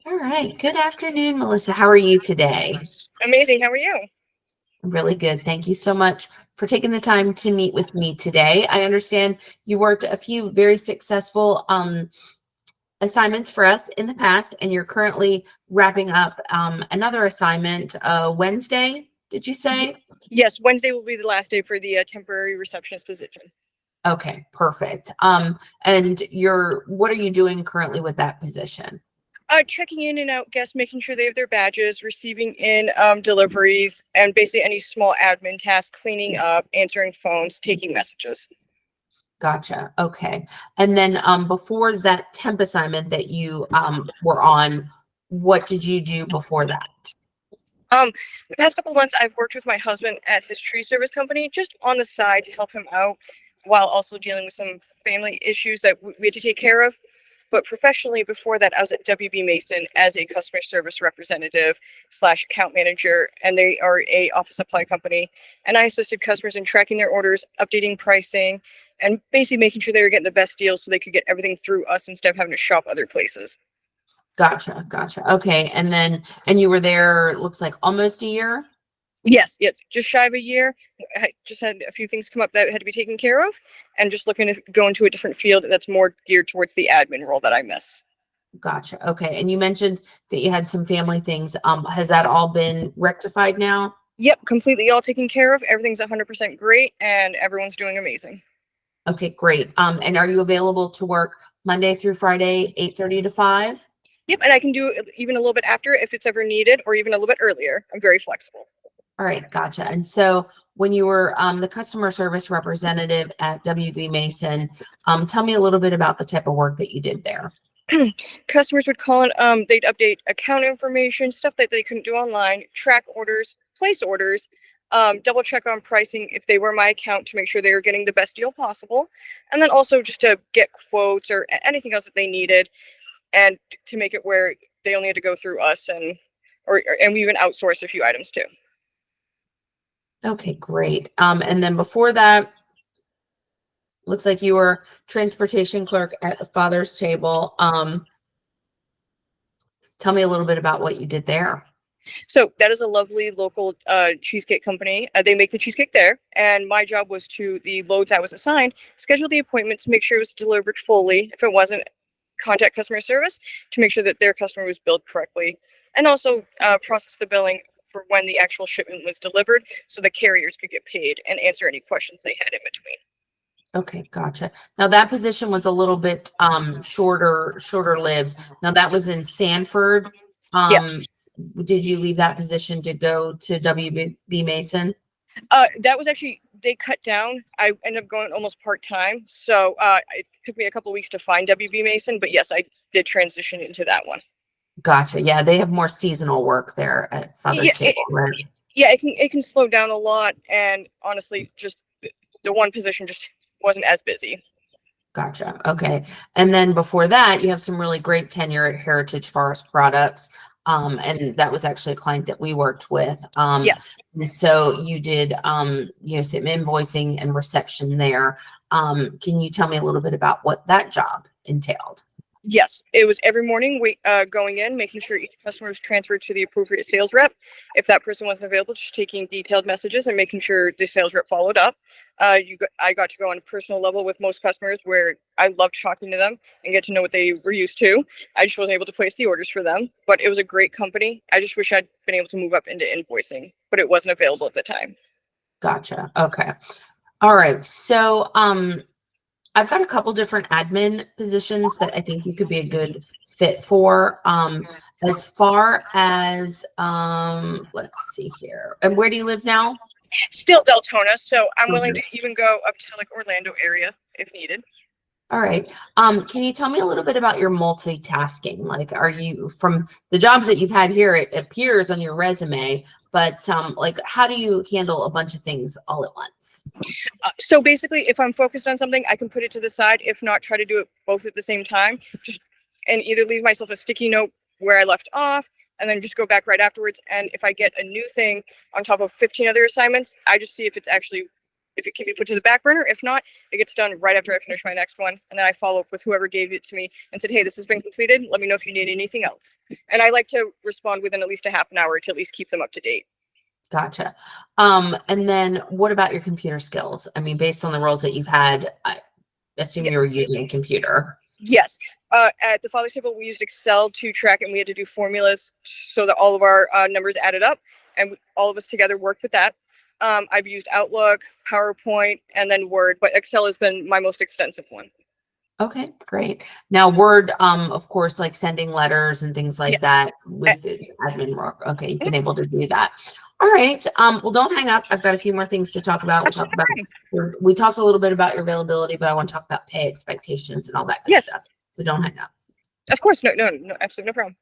All right. Good afternoon, Melissa. How are you today? Amazing. How are you? Really good. Thank you so much for taking the time to meet with me today. I understand you worked a few very successful assignments for us in the past, and you're currently wrapping up another assignment Wednesday, did you Ye- say? yes, Wednesday will be the last day for the temporary receptionist position. Okay, perfect. And what are you doing currently with that position? Checking in and out guests, making sure they have their badges, receiving in deliveries, and basically any small admin tasks, cleaning up, answering phones, taking messages. Gotcha. Okay. And then before that temp assignment that you were on, what did you do before that? Um, the past couple of months, I've worked with my husband at his tree service company, just on the side to help him out, while also dealing with some family issues that we had to take care of. But professionally, before that, I was at WB Mason as a customer service representative slash account manager, and they are a office supply company. And I assisted customers in tracking their orders, updating pricing, and basically making sure they were getting the best deals so they could get everything through us instead of having to shop other places. Gotcha, gotcha. Okay. And you were there, looks like almost a year? Yes, yes, just shy of a year. I just had a few things come up that had to be taken care of, and just looking to go into a different field that's more geared towards the admin role that I miss. Gotcha. Okay. And you mentioned that you had some family things. Has that all been rectified now? Yep, completely all taken care of. Everything's 100% great, and everyone's doing amazing. Okay, great. And are you available to work Monday through Friday, 8:30 to 5? Yep, and I can do it even a little bit after if it's ever needed, or even a little bit earlier. I'm very flexible. All right, gotcha. And so when you were the customer service representative at WB Mason, tell me a little bit about the type of work that you did there. Customers would call in, they'd update account information, stuff that they couldn't do online, track orders, place orders, double check on pricing if they were my account to make sure they were getting the best deal possible, and then also just to get quotes or anything else that they needed, and to make it where they only had to go through us, and we even outsourced a few items too. Okay, great. And then before that, looks like you were transportation clerk at the Father's Table. Tell me a little bit about what you did there. So that is a lovely local cheesecake company. They make the cheesecake there, and my job was to the loads I was assigned, schedule the appointment to make sure it was delivered fully. If it wasn't, contact customer service to make sure that their customer was billed correctly, and also process the billing for when the actual shipment was delivered, so the carriers could get paid and answer any questions they had in between. Okay, gotcha. Now that position was a little bit shorter lived. Now that was in Sanford. Um, Yes. did you leave that position to go to WB Mason? That was actually they cut down. I ended up going almost part time, so it took me a couple of weeks to find WB Mason. But yes, I did transition into that one. Gotcha. Yeah, they have more seasonal work there at Yeah, Father's Table, right? yeah, it can slow down a lot, and honestly, just the one position just wasn't as busy. Gotcha. Okay. And then before that, you have some really great tenure at Heritage Forest Products. And that was actually a client that we worked with. Yes. And so you did, some invoicing and reception there. Can you tell me a little bit about what that job entailed? Yes, it was every morning going in, making sure each customer was transferred to the appropriate sales rep. If that person wasn't available, just taking detailed messages and making sure the sales rep followed up. I got to go on a personal level with most customers where I loved talking to them and get to know what they were used to. I just wasn't able to place the orders for them, but it was a great company. I just wish I'd been able to move up into invoicing, but it wasn't available at the time. Gotcha. Okay. All right. So, I've got a couple different admin positions that I think you could be a good fit for. As far as, let's see here. And where do you live now? Still Deltona, so I'm willing Okay. to even go up to like Orlando area if needed. All right. Can you tell me a little bit about your multitasking? Like, are you from the jobs that you've had here, it appears on your resume, but like, how do you handle a bunch of things all at once? So basically, if I'm focused on something, I can put it to the side. If not, try to do it both at the same time. Just and either leave myself a sticky note where I left off, and then just go back right afterwards. And if I get a new thing on top of 15 other assignments, I just see if if it can be put to the back burner. If not, it gets done right after I finish my next one. And then I follow up with whoever gave it to me and said, hey, this has been completed. Let me know if you need anything else. And I like to respond within at least a half an hour to at least keep them up to date. Gotcha. And then what about your computer skills? I mean, based on the roles that you've had, I assume you were using a computer. Yes. At the father's table, we used Excel to track, and we had to do formulas so that all of our numbers added up, and all of us together worked with that. I've used Outlook, PowerPoint, and then Word, but Excel has been my most extensive one. Okay, great. Now Word, of course, like sending letters and things like Yes. that with the admin work. Okay, you've been able to do that. All right. Well, don't hang up. I've got a few more things to talk about. We talked a little bit about your availability, but I want to talk about pay expectations and all that good Yes. stuff. So don't hang up. Of course. No, absolutely no problem.